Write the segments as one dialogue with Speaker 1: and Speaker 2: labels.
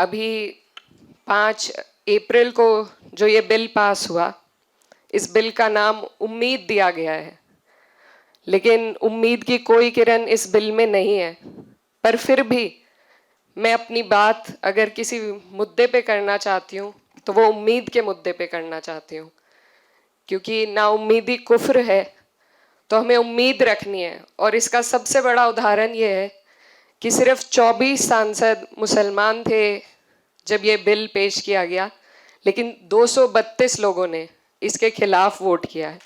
Speaker 1: अभी 5 अप्रैल को जो ये बिल पास हुआ, इस बिल का नाम उम्मीद दिया गया है, लेकिन उम्मीद की कोई किरण इस बिल में नहीं है। पर फिर भी मैं अपनी बात अगर किसी मुद्दे पे करना चाहती हूँ तो वो उम्मीद के मुद्दे पे करना चाहती हूँ, क्योंकि नाउम्मीदी कुफ्र है। तो हमें उम्मीद रखनी है, और इसका सबसे बड़ा उदाहरण ये है कि सिर्फ 24 सांसद मुसलमान थे जब ये बिल पेश किया गया, लेकिन 232 लोगों ने इसके खिलाफ वोट किया है।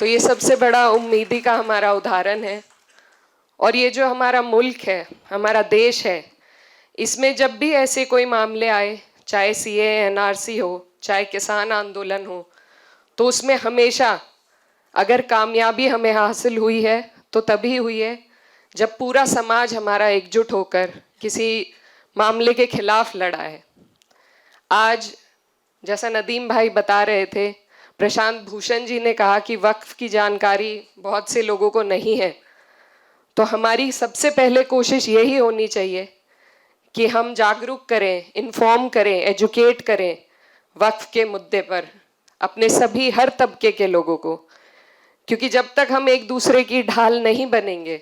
Speaker 1: तो ये सबसे बड़ा उम्मीदी का हमारा उदाहरण है। और ये जो हमारा मुल्क है, हमारा देश है, इसमें जब भी ऐसे कोई मामले आए, चाहे सीए एनआरसी हो, चाहे किसान आंदोलन हो, तो उसमें हमेशा अगर कामयाबी हमें हासिल हुई है तो तभी हुई है जब पूरा समाज हमारा एकजुट होकर किसी मामले के खिलाफ लड़ा है। आज जैसा नदीम भाई बता रहे थे, प्रशांत भूषण जी ने कहा कि वक्फ की जानकारी बहुत से लोगों को नहीं है। तो हमारी सबसे पहले कोशिश यही होनी चाहिए कि हम जागरूक करें, इन्फॉर्म करें, एजुकेट करें वक्फ के मुद्दे पर अपने सभी हर तबके के लोगों को, क्योंकि जब तक हम एक दूसरे की ढाल नहीं बनेंगे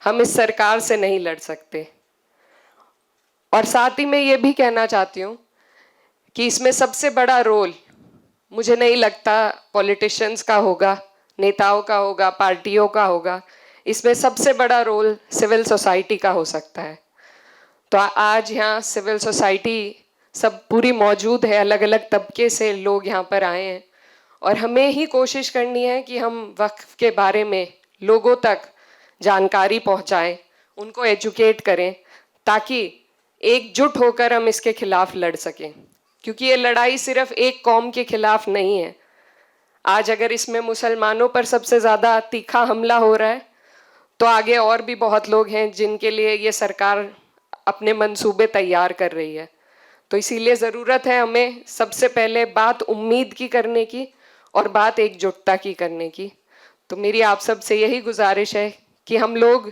Speaker 1: हम इस सरकार से नहीं लड़ सकते। और साथ ही मैं ये भी कहना चाहती हूँ कि इसमें सबसे बड़ा रोल मुझे नहीं लगता पॉलिटिशियंस का होगा, नेताओं का होगा, पार्टियों का होगा। इसमें सबसे बड़ा रोल सिविल सोसाइटी का हो सकता है। तो आज यहाँ सिविल सोसाइटी सब पूरी मौजूद है, अलग अलग तबके से लोग यहाँ पर आए हैं, और हमें ही कोशिश करनी है कि हम वक्फ के बारे में लोगों तक जानकारी पहुँचाएं, उनको एजुकेट करें, ताकि एकजुट होकर हम इसके खिलाफ लड़ सकें। क्योंकि ये लड़ाई सिर्फ एक कौम के खिलाफ नहीं है। आज अगर इसमें मुसलमानों पर सबसे ज़्यादा तीखा हमला हो रहा है, तो आगे और भी बहुत लोग हैं जिनके लिए ये सरकार अपने मंसूबे तैयार कर रही है। तो इसीलिए ज़रूरत है हमें सबसे पहले बात उम्मीद की करने की और बात एकजुटता की करने की। तो मेरी आप सब से यही गुजारिश है कि हम लोग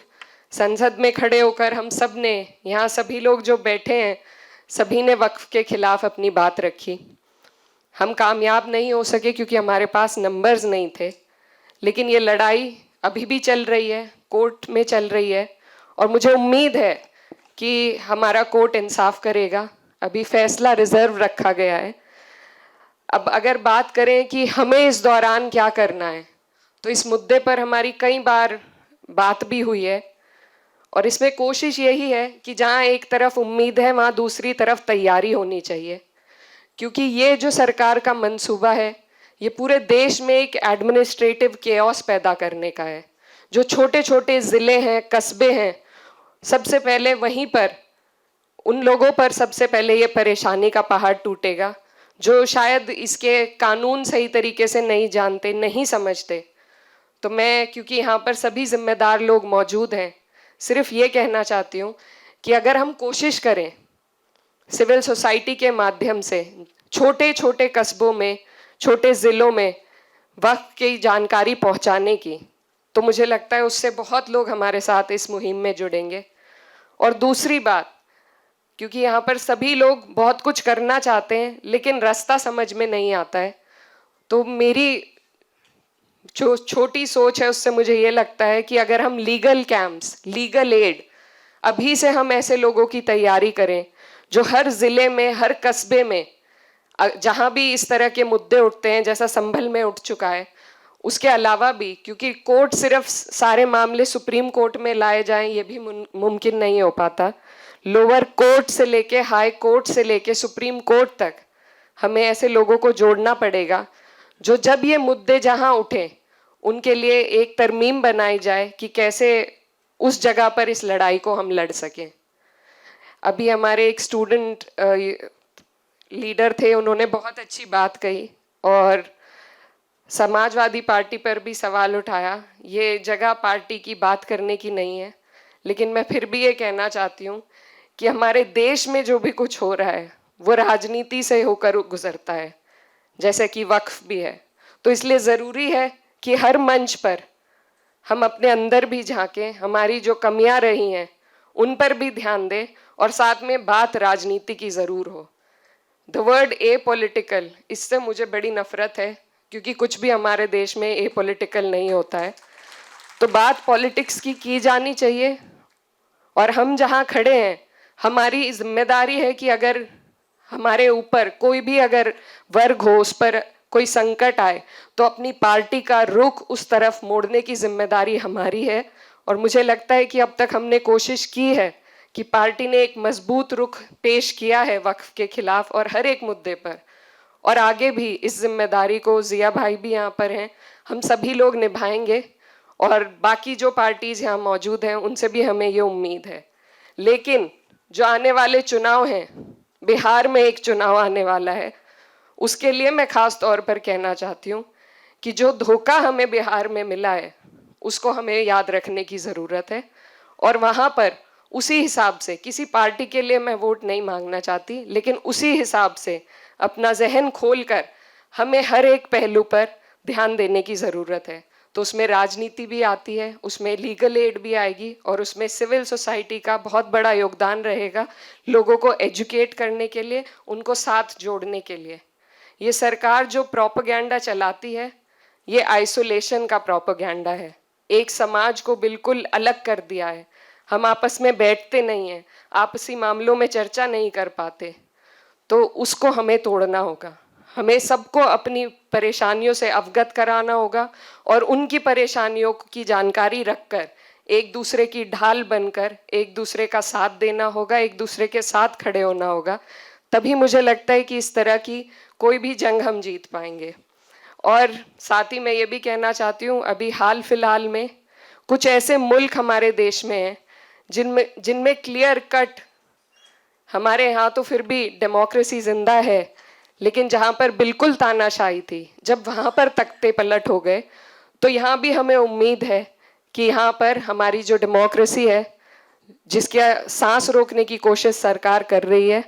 Speaker 1: संसद में खड़े होकर, हम सब ने, यहाँ सभी लोग जो बैठे हैं, सभी ने वक्फ के खिलाफ अपनी बात रखी। हम कामयाब नहीं हो सके क्योंकि हमारे पास नंबर्स नहीं थे, लेकिन ये लड़ाई अभी भी चल रही है, कोर्ट में चल रही है, और मुझे उम्मीद है कि हमारा कोर्ट इंसाफ करेगा। अभी फैसला रिजर्व रखा गया है। अब अगर बात करें कि हमें इस दौरान क्या करना है, तो इस मुद्दे पर हमारी कई बार बात भी हुई है, और इसमें कोशिश यही है कि जहाँ एक तरफ उम्मीद है वहाँ दूसरी तरफ तैयारी होनी चाहिए। क्योंकि ये जो सरकार का मंसूबा है, ये पूरे देश में एक एडमिनिस्ट्रेटिव केओस पैदा करने का है। जो छोटे छोटे ज़िले हैं, कस्बे हैं, सबसे पहले वहीं पर उन लोगों पर सबसे पहले ये परेशानी का पहाड़ टूटेगा जो शायद इसके कानून सही तरीके से नहीं जानते, नहीं समझते। तो मैं, क्योंकि यहाँ पर सभी जिम्मेदार लोग मौजूद हैं, सिर्फ ये कहना चाहती हूँ कि अगर हम कोशिश करें सिविल सोसाइटी के माध्यम से छोटे छोटे कस्बों में, छोटे ज़िलों में वक्फ की जानकारी पहुँचाने की, तो मुझे लगता है उससे बहुत लोग हमारे साथ इस मुहिम में जुड़ेंगे। और दूसरी बात, क्योंकि यहाँ पर सभी लोग बहुत कुछ करना चाहते हैं लेकिन रास्ता समझ में नहीं आता है, तो मेरी जो छोटी सोच है उससे मुझे ये लगता है कि अगर हम लीगल कैंप्स, लीगल एड अभी से हम ऐसे लोगों की तैयारी करें जो हर ज़िले में, हर कस्बे में, जहाँ भी इस तरह के मुद्दे उठते हैं, जैसा संभल में उठ चुका है, उसके अलावा भी, क्योंकि कोर्ट सिर्फ सारे मामले सुप्रीम कोर्ट में लाए जाएं ये भी मुमकिन नहीं हो पाता। लोअर कोर्ट से लेके, हाई कोर्ट से लेके सुप्रीम कोर्ट तक हमें ऐसे लोगों को जोड़ना पड़ेगा जो जब ये मुद्दे जहाँ उठे उनके लिए एक तरमीम बनाई जाए कि कैसे उस जगह पर इस लड़ाई को हम लड़ सकें। अभी हमारे एक स्टूडेंट लीडर थे, उन्होंने बहुत अच्छी बात कही और समाजवादी पार्टी पर भी सवाल उठाया। ये जगह पार्टी की बात करने की नहीं है, लेकिन मैं फिर भी ये कहना चाहती हूँ कि हमारे देश में जो भी कुछ हो रहा है वो राजनीति से होकर गुजरता है, जैसे कि वक्फ भी है। तो इसलिए ज़रूरी है कि हर मंच पर हम अपने अंदर भी झांकें, हमारी जो कमियां रही हैं उन पर भी ध्यान दें और साथ में बात राजनीति की ज़रूर हो। द वर्ड ए पॉलिटिकल, इससे मुझे बड़ी नफरत है क्योंकि कुछ भी हमारे देश में ए पॉलिटिकल नहीं होता है। तो बात पॉलिटिक्स की जानी चाहिए और हम जहाँ खड़े हैं हमारी जिम्मेदारी है कि अगर हमारे ऊपर कोई भी अगर वर्ग हो, उस पर कोई संकट आए तो अपनी पार्टी का रुख उस तरफ मोड़ने की जिम्मेदारी हमारी है। और मुझे लगता है कि अब तक हमने कोशिश की है कि पार्टी ने एक मजबूत रुख पेश किया है वक्फ के खिलाफ और हर एक मुद्दे पर, और आगे भी इस जिम्मेदारी को, जिया भाई भी यहाँ पर हैं, हम सभी लोग निभाएंगे और बाकी जो पार्टीज यहाँ मौजूद हैं उनसे भी हमें ये उम्मीद है। लेकिन जो आने वाले चुनाव हैं, बिहार में एक चुनाव आने वाला है, उसके लिए मैं खास तौर पर कहना चाहती हूँ कि जो धोखा हमें बिहार में मिला है उसको हमें याद रखने की ज़रूरत है। और वहाँ पर उसी हिसाब से, किसी पार्टी के लिए मैं वोट नहीं मांगना चाहती, लेकिन उसी हिसाब से अपना जहन खोलकर हमें हर एक पहलू पर ध्यान देने की ज़रूरत है। तो उसमें राजनीति भी आती है, उसमें लीगल एड भी आएगी और उसमें सिविल सोसाइटी का बहुत बड़ा योगदान रहेगा लोगों को एजुकेट करने के लिए, उनको साथ जोड़ने के लिए। ये सरकार जो प्रोपेगेंडा चलाती है ये आइसोलेशन का प्रोपेगेंडा है, एक समाज को बिल्कुल अलग कर दिया है। हम आपस में बैठते नहीं हैं, आपसी मामलों में चर्चा नहीं कर पाते, तो उसको हमें तोड़ना होगा। हमें सबको अपनी परेशानियों से अवगत कराना होगा और उनकी परेशानियों की जानकारी रखकर एक दूसरे की ढाल बनकर एक दूसरे का साथ देना होगा, एक दूसरे के साथ खड़े होना होगा। तभी मुझे लगता है कि इस तरह की कोई भी जंग हम जीत पाएंगे। और साथ ही मैं ये भी कहना चाहती हूँ, अभी हाल फिलहाल में कुछ ऐसे मुल्क हमारे देश में हैं जिनमें क्लियर कट, हमारे यहाँ तो फिर भी डेमोक्रेसी जिंदा है, लेकिन जहाँ पर बिल्कुल तानाशाही थी, जब वहाँ पर तख्ते पलट हो गए, तो यहाँ भी हमें उम्मीद है कि यहाँ पर हमारी जो डेमोक्रेसी है, जिसके सांस रोकने की कोशिश सरकार कर रही है,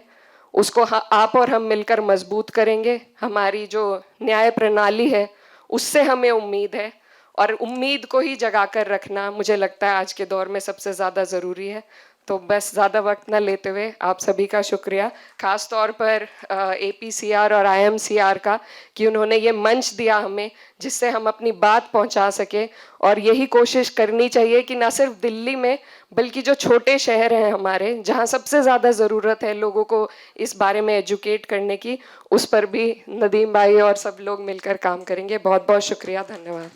Speaker 1: उसको आप और हम मिलकर मजबूत करेंगे। हमारी जो न्याय प्रणाली है उससे हमें उम्मीद है और उम्मीद को ही जगा कर रखना मुझे लगता है आज के दौर में सबसे ज़्यादा ज़रूरी है। तो बस ज़्यादा वक्त ना लेते हुए आप सभी का शुक्रिया, खास तौर पर APCR और IMCR का, कि उन्होंने ये मंच दिया हमें जिससे हम अपनी बात पहुंचा सके। और यही कोशिश करनी चाहिए कि ना सिर्फ दिल्ली में बल्कि जो छोटे शहर हैं हमारे, जहां सबसे ज़्यादा ज़रूरत है लोगों को इस बारे में एजुकेट करने की, उस पर भी नदीम भाई और सब लोग मिलकर काम करेंगे। बहुत बहुत शुक्रिया, धन्यवाद।